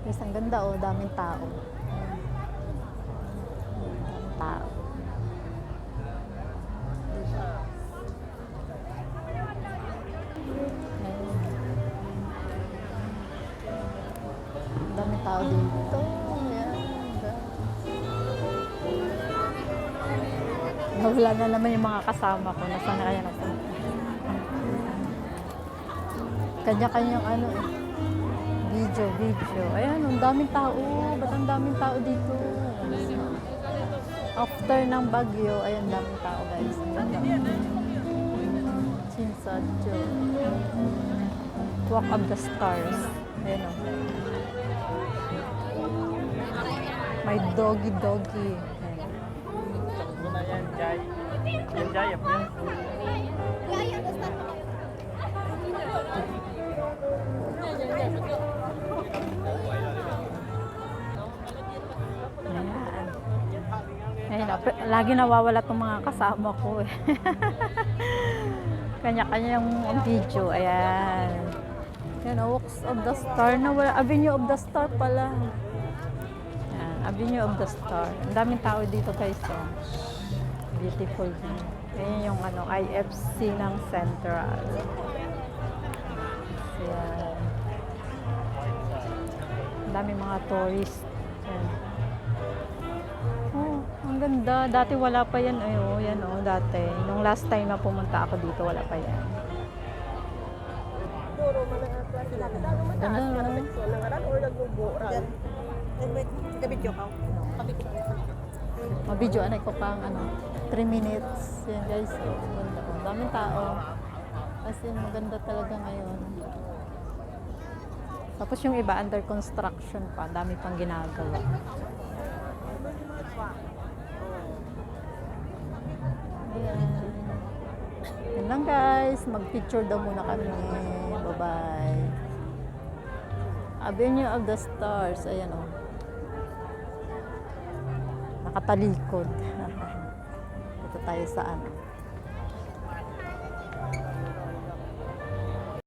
Guys, ang ganda oh, daming tao. Daming tao. Ayun. Daming tao dito. Ayan. Nawala na naman yung mga kasama ko. Nasaan na kaya napunta? Kanya-kanyang ano eh. Video. Ayan, ang daming tao. Ba't ang daming tao dito? After ng bagyo, ayan, daming tao guys. Chinsadjo. Walk of the Stars. Ayan o. May doggy. Ayan. Yan, Jai. Yan, Jai. Ayan, lagi nawawala itong mga kasama ko eh. Kanya-kanyang video. Ayan. Ayan, Walks of the Star. Nawala. Avenue of the Star pala. Ayan, Avenue of the Star. Ang daming tao dito guys. Oh. Beautiful. Ayan yung ano, IFC ng Central. Ayan. Ang daming mga tourist. Ayan. Oh, ang ganda. Dati wala pa yan. Ay, oh, yan oh, dati. Nung last time na pumunta ako dito, wala pa yan. Ganda no? Mabidyo, anay ko pang ano, 3 minutes. Yan guys. Oh, ganda. Oh, daming tao. As in, maganda talaga ngayon. Tapos yung iba under construction pa. Dami pang ginagawa. Ayan. Yan lang guys. Mag-picture daw muna kami. Bye-bye. Avenue of the Stars. Ayan o. Nakatalikod. Ito tayo sa ano.